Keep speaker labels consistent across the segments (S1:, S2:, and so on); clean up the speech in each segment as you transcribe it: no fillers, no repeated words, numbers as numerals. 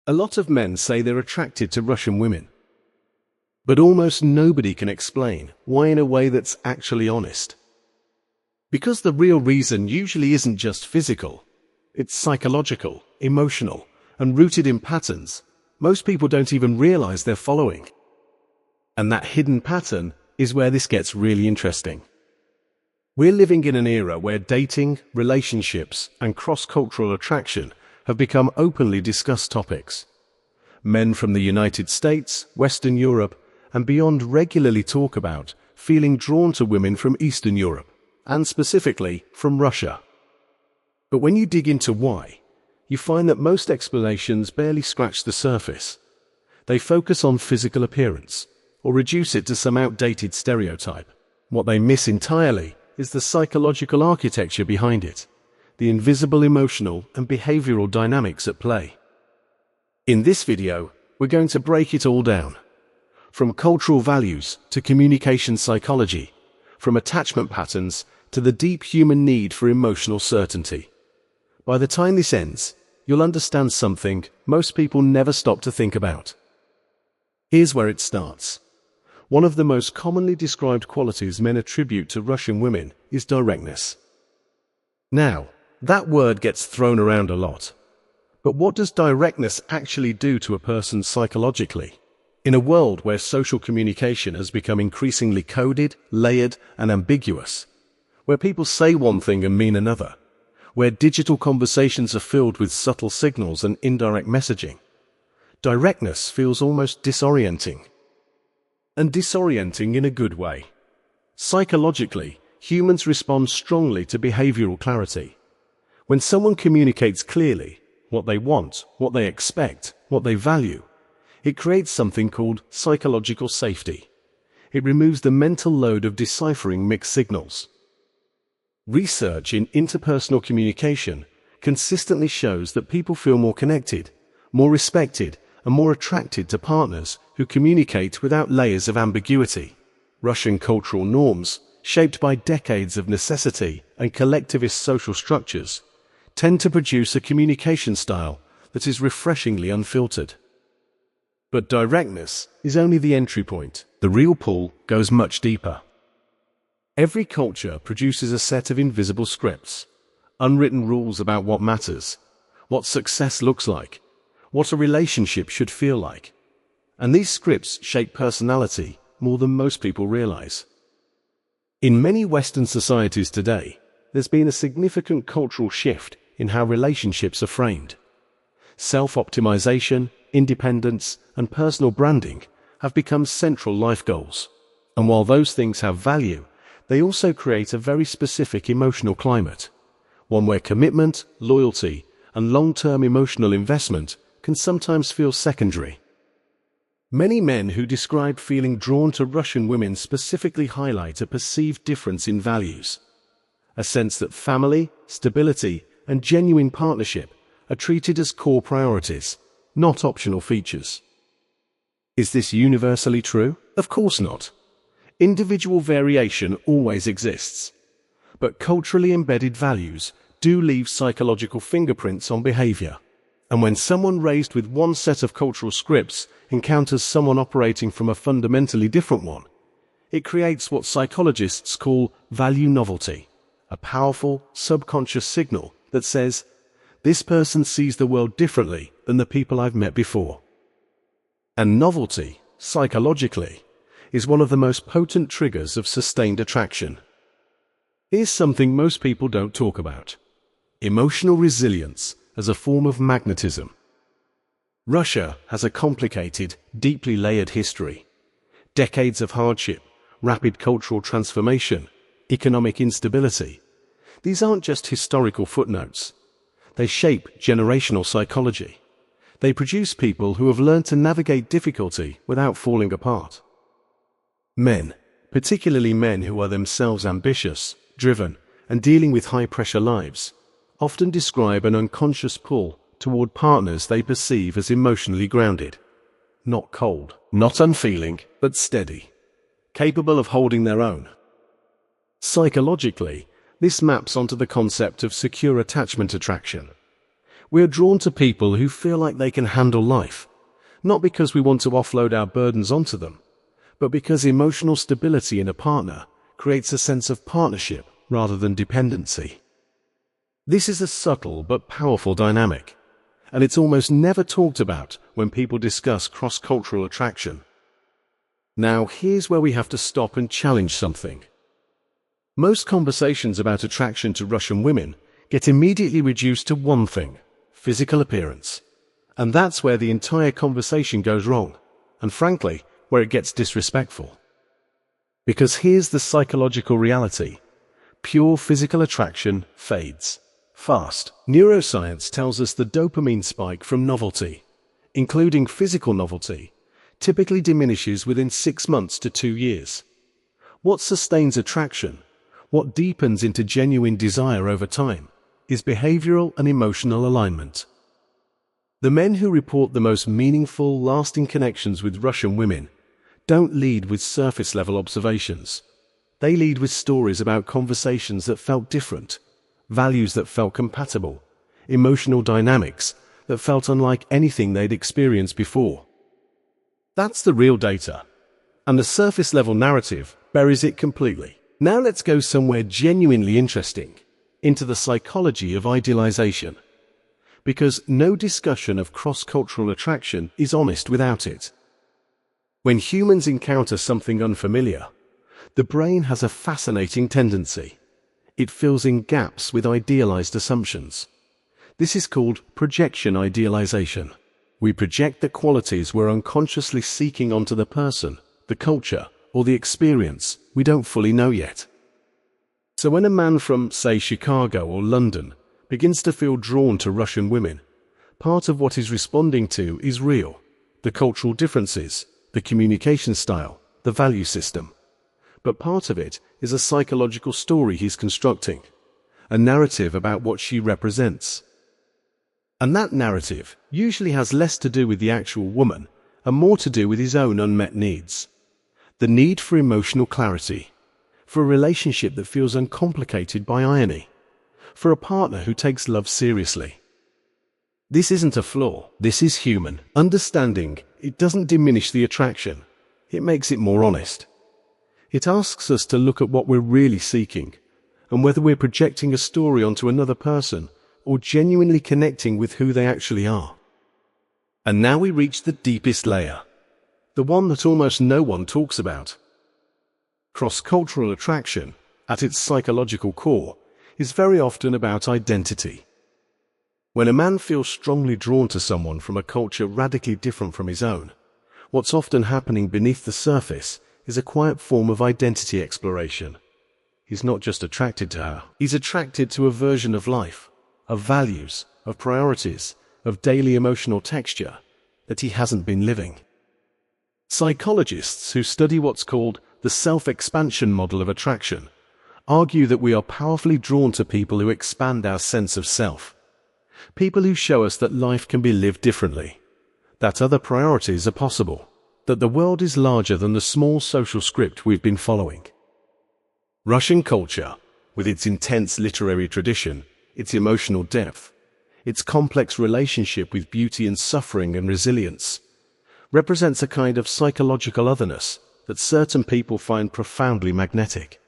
S1: A lot of men say they're attracted to Russian women, but almost nobody can explain why in a way that's actually honest. Because the real reason usually isn't just physical, it's psychological, emotional, and rooted in patterns most people don't even realize they're following. And that hidden pattern is where this gets really interesting. We're living in an era where dating, relationships, and cross-cultural attraction have become openly discussed topics. Men from the United States, Western Europe, and beyond regularly talk about feeling drawn to women from Eastern Europe, and specifically from Russia. But when you dig into why, you find that most explanations barely scratch the surface. They focus on physical appearance, or reduce it to some outdated stereotype. What they miss entirely is the psychological architecture behind it, the invisible emotional and behavioral dynamics at play. In this video, we're going to break it all down. From cultural values to communication psychology, from attachment patterns to the deep human need for emotional certainty. By the time this ends, you'll understand something most people never stop to think about. Here's where it starts. One of the most commonly described qualities men attribute to Russian women is directness. Now, that word gets thrown around a lot. But what does directness actually do to a person psychologically? In a world where social communication has become increasingly coded, layered, and ambiguous, where people say one thing and mean another, where digital conversations are filled with subtle signals and indirect messaging, directness feels almost disorienting. And disorienting in a good way. Psychologically, humans respond strongly to behavioral clarity. When someone communicates clearly what they want, what they expect, what they value, it creates something called psychological safety. It removes the mental load of deciphering mixed signals. Research in interpersonal communication consistently shows that people feel more connected, more respected, and more attracted to partners who communicate without layers of ambiguity. Russian cultural norms, shaped by decades of necessity and collectivist social structures, tend to produce a communication style that is refreshingly unfiltered. But directness is only the entry point. The real pull goes much deeper. Every culture produces a set of invisible scripts, unwritten rules about what matters, what success looks like, what a relationship should feel like. And these scripts shape personality more than most people realize. In many Western societies today, there's been a significant cultural shift in how relationships are framed. Self-optimization, independence, and personal branding have become central life goals. And while those things have value, they also create a very specific emotional climate, one where commitment, loyalty, and long-term emotional investment can sometimes feel secondary. Many men who describe feeling drawn to Russian women specifically highlight a perceived difference in values, a sense that family, stability, and genuine partnership are treated as core priorities, not optional features. Is this universally true? Of course not. Individual variation always exists, but culturally embedded values do leave psychological fingerprints on behavior. And when someone raised with one set of cultural scripts encounters someone operating from a fundamentally different one, it creates what psychologists call value novelty, a powerful, subconscious signal that says, this person sees the world differently than the people I've met before. And novelty, psychologically, is one of the most potent triggers of sustained attraction. Here's something most people don't talk about: emotional resilience as a form of magnetism. Russia has a complicated, deeply layered history. Decades of hardship, rapid cultural transformation, economic instability. These aren't just historical footnotes. They shape generational psychology. They produce people who have learned to navigate difficulty without falling apart. Men, particularly men who are themselves ambitious, driven, and dealing with high-pressure lives, often describe an unconscious pull toward partners they perceive as emotionally grounded. Not cold, not unfeeling, but steady, capable of holding their own. Psychologically, this maps onto the concept of secure attachment attraction. We are drawn to people who feel like they can handle life, not because we want to offload our burdens onto them, but because emotional stability in a partner creates a sense of partnership rather than dependency. This is a subtle but powerful dynamic, and it's almost never talked about when people discuss cross-cultural attraction. Now, here's where we have to stop and challenge something. Most conversations about attraction to Russian women get immediately reduced to one thing: physical appearance. And that's where the entire conversation goes wrong, and frankly, where it gets disrespectful. Because here's the psychological reality: pure physical attraction fades fast. Neuroscience tells us the dopamine spike from novelty, including physical novelty, typically diminishes within 6 months to 2 years. What sustains attraction, what deepens into genuine desire over time, is behavioral and emotional alignment. The men who report the most meaningful, lasting connections with Russian women don't lead with surface-level observations. They lead with stories about conversations that felt different, values that felt compatible, emotional dynamics that felt unlike anything they'd experienced before. That's the real data, and the surface-level narrative buries it completely. Now let's go somewhere genuinely interesting, into the psychology of idealization. Because no discussion of cross-cultural attraction is honest without it. When humans encounter something unfamiliar, the brain has a fascinating tendency. It fills in gaps with idealized assumptions. This is called projection idealization. We project the qualities we're unconsciously seeking onto the person, the culture, or the experience we don't fully know yet. So when a man from, say, Chicago or London begins to feel drawn to Russian women, part of what he's responding to is real: the cultural differences, the communication style, the value system. But part of it is a psychological story he's constructing, a narrative about what she represents. And that narrative usually has less to do with the actual woman and more to do with his own unmet needs. The need for emotional clarity, for a relationship that feels uncomplicated by irony, for a partner who takes love seriously. This isn't a flaw, this is human. Understanding it doesn't diminish the attraction, it makes it more honest. It asks us to look at what we're really seeking, and whether we're projecting a story onto another person or genuinely connecting with who they actually are. And now we reach the deepest layer, the one that almost no one talks about. Cross-cultural attraction, at its psychological core, is very often about identity. When a man feels strongly drawn to someone from a culture radically different from his own, what's often happening beneath the surface is a quiet form of identity exploration. He's not just attracted to her, he's attracted to a version of life, of values, of priorities, of daily emotional texture that he hasn't been living. Psychologists who study what's called the self-expansion model of attraction argue that we are powerfully drawn to people who expand our sense of self. People who show us that life can be lived differently, that other priorities are possible, that the world is larger than the small social script we've been following. Russian culture, with its intense literary tradition, its emotional depth, its complex relationship with beauty and suffering and resilience, represents a kind of psychological otherness that certain people find profoundly magnetic.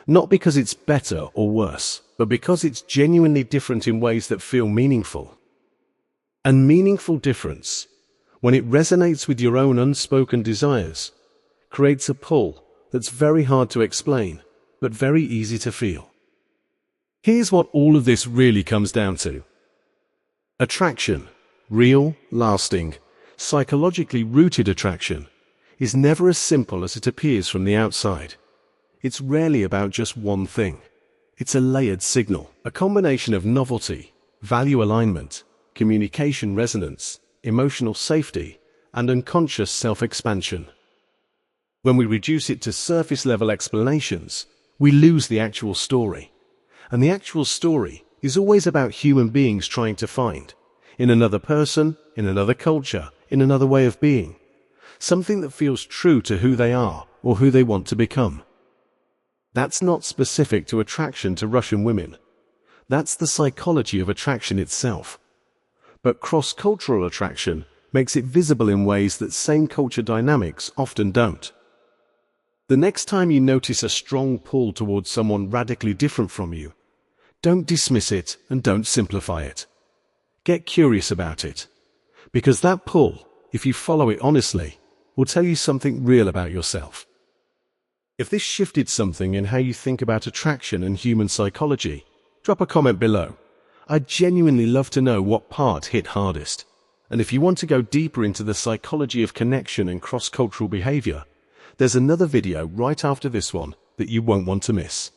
S1: Not because it's better or worse, but because it's genuinely different in ways that feel meaningful. And meaningful difference, when it resonates with your own unspoken desires, creates a pull that's very hard to explain, but very easy to feel. Here's what all of this really comes down to. Attraction, real, lasting, psychologically rooted attraction, is never as simple as it appears from the outside. It's rarely about just one thing. It's a layered signal, a combination of novelty, value alignment, communication resonance, emotional safety, and unconscious self-expansion. When we reduce it to surface-level explanations, we lose the actual story. And the actual story is always about human beings trying to find, in another person, in another culture, in another way of being, something that feels true to who they are or who they want to become. That's not specific to attraction to Russian women. That's the psychology of attraction itself. But cross-cultural attraction makes it visible in ways that same-culture dynamics often don't. The next time you notice a strong pull towards someone radically different from you, don't dismiss it and don't simplify it. Get curious about it, because that pull, if you follow it honestly, will tell you something real about yourself. If this shifted something in how you think about attraction and human psychology, drop a comment below. I'd genuinely love to know what part hit hardest. And if you want to go deeper into the psychology of connection and cross-cultural behavior, there's another video right after this one that you won't want to miss.